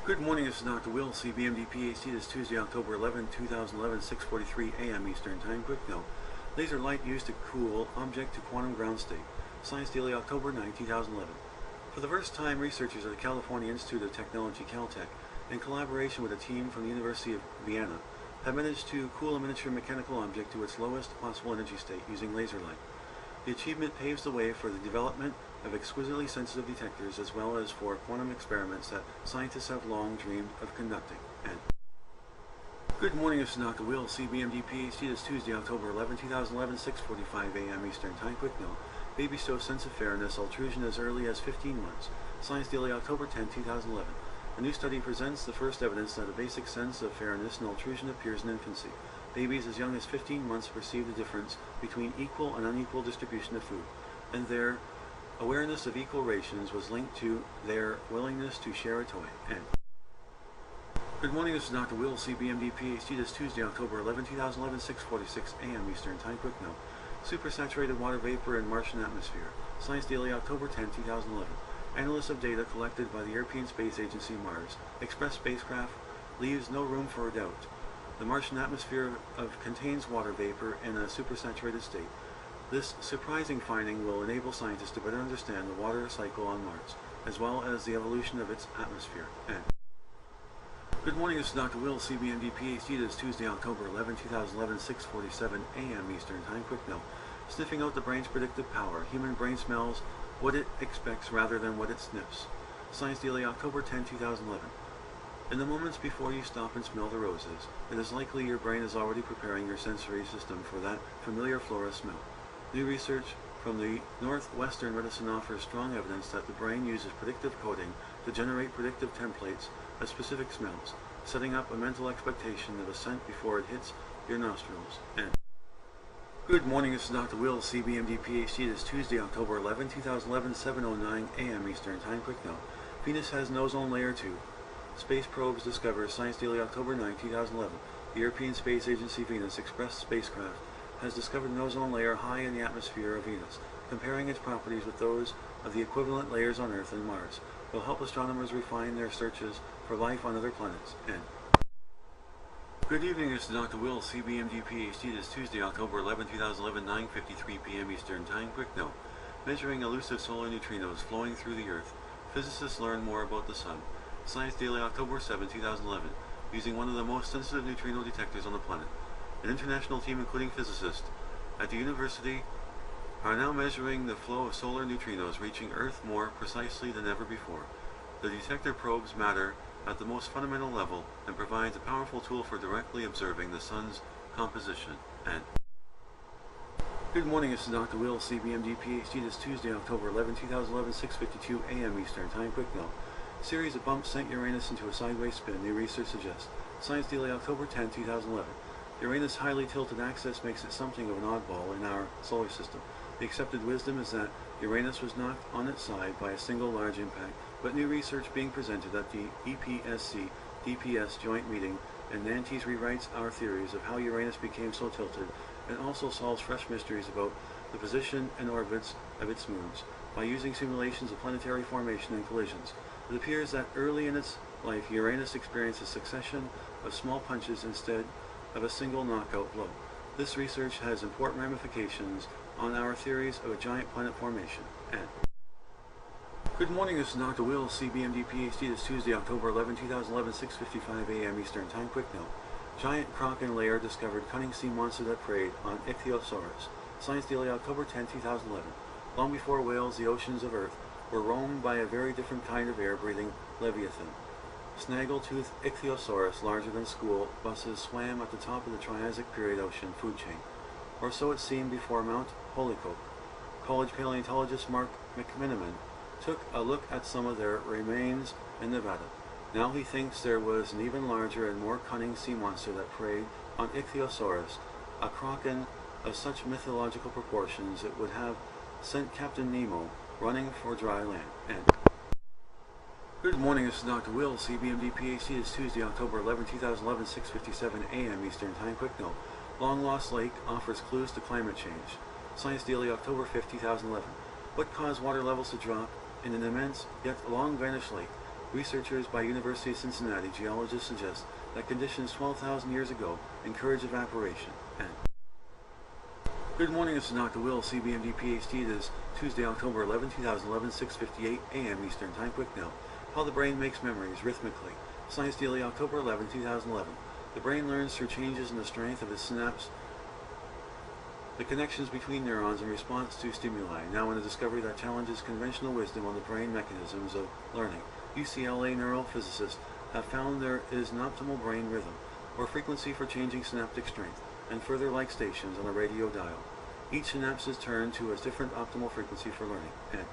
Good morning, this is Dr. Will, CBMD, PhD. This is Tuesday, October 11, 2011, 6:43 a.m. Eastern Time. Quick note. Laser light used to cool object to quantum ground state. Science Daily, October 9, 2011. For the first time, researchers at the California Institute of Technology, Caltech, in collaboration with a team from the University of Vienna, have managed to cool a miniature mechanical object to its lowest possible energy state using laser light. The achievement paves the way for the development of exquisitely sensitive detectors as well as for quantum experiments that scientists have long dreamed of conducting. And good morning, this is Dr. Will, CBMD, PhD. This is Tuesday, October 11, 2011, 6:45 a.m. Eastern Time. Quick note. Babies show sense of fairness, altrusion as early as 15 months. Science Daily, October 10, 2011. A new study presents the first evidence that a basic sense of fairness and altrusion appears in infancy. Babies as young as 15 months perceive the difference between equal and unequal distribution of food, and their awareness of equal rations was linked to their willingness to share a toy. And good morning, this is Dr. Will, CBMD, PhD. This is Tuesday, October 11, 2011, 6:46 a.m. Eastern Time. Quick note. Supersaturated water vapor in Martian atmosphere. Science Daily, October 10, 2011. Analysis of data collected by the European Space Agency Mars Express spacecraft leaves no room for a doubt. The Martian atmosphere contains water vapor in a supersaturated state. This surprising finding will enable scientists to better understand the water cycle on Mars, as well as the evolution of its atmosphere. And good morning, this is Dr. Will, CBMD, PhD. This is Tuesday, October 11, 2011, 6:47 a.m. Eastern Time. Quick note. Sniffing out the brain's predictive power. Human brain smells what it expects rather than what it sniffs. Science Daily, October 10, 2011. In the moments before you stop and smell the roses, it is likely your brain is already preparing your sensory system for that familiar flora smell. New research from the Northwestern Medicine offers strong evidence that the brain uses predictive coding to generate predictive templates of specific smells, setting up a mental expectation of a scent before it hits your nostrils. And good morning, this is Dr. Will, CBMD, PhD. This is Tuesday, October 11, 2011, 7:09 a.m. Eastern Time. Quick note. Venus has an ozone layer too. Space probes discover. Science Daily, October 9, 2011. The European Space Agency Venus Express spacecraft has discovered an ozone layer high in the atmosphere of Venus. Comparing its properties with those of the equivalent layers on Earth and Mars will help astronomers refine their searches for life on other planets. And good evening, this is Dr. Will, CBMD, PhD. This is Tuesday, October 11, 2011, 9:53 p.m. Eastern Time. Quick note. Measuring elusive solar neutrinos flowing through the Earth. Physicists learn more about the Sun. Science Daily, October 7, 2011. Using one of the most sensitive neutrino detectors on the planet. An international team including physicists at the university are now measuring the flow of solar neutrinos reaching Earth more precisely than ever before. The detector probes matter at the most fundamental level and provides a powerful tool for directly observing the Sun's composition. And good morning, this is Dr. Will, CBMD, PhD. This is Tuesday, October 11, 2011, 6:52 a.m. Eastern Time. Quick note. Series of bumps sent Uranus into a sideways spin, new research suggests. Science Daily, October 10, 2011. Uranus' highly tilted axis makes it something of an oddball in our solar system. The accepted wisdom is that Uranus was knocked on its side by a single large impact, but new research being presented at the EPSC-DPS joint meeting in Nantes rewrites our theories of how Uranus became so tilted and also solves fresh mysteries about the position and orbits of its moons. By using simulations of planetary formation and collisions, it appears that early in its life, Uranus experienced a succession of small punches instead of a single knockout blow. This research has important ramifications on our theories of a giant planet formation. And good morning, this is Dr. Will, CBMD, PhD. This is Tuesday, October 11, 2011, 6:55 a.m. Eastern Time. Quick note. Giant kraken layer discovered cunning sea monster that preyed on ichthyosaurus. Science Daily, October 10, 2011. Long before whales, the oceans of Earth were roamed by a very different kind of air-breathing leviathan. Snaggle-toothed ichthyosaurus, larger than school buses, swam at the top of the Triassic period ocean food chain. Or so it seemed before Mount Holyoke. College paleontologist Mark McMiniman took a look at some of their remains in Nevada. Now he thinks there was an even larger and more cunning sea monster that preyed on ichthyosaurus, a kraken of such mythological proportions it would have sent Captain Nemo running for dry land. And good morning, this is Dr. Will, CBMD, PhD. This is Tuesday, October 11, 2011, 6:57 a.m. Eastern Time. Quick note. Long Lost Lake offers clues to climate change. Science Daily, October 5, 2011. What caused water levels to drop in an immense yet long vanished lake? Researchers by University of Cincinnati geologists suggest that conditions 12,000 years ago encouraged evaporation. And good morning, this is Dr. Will, CBMD PhD. It is Tuesday, October 11, 2011, 6:58 a.m. Eastern Time. Quick note: how the brain makes memories rhythmically. Science Daily, October 11, 2011. The brain learns through changes in the strength of its synapse, the connections between neurons in response to stimuli. Now in a discovery that challenges conventional wisdom on the brain mechanisms of learning. UCLA neurophysicists have found there is an optimal brain rhythm, or frequency for changing synaptic strength, and further like stations on a radio dial. Each synapse is turned to a different optimal frequency for learning. And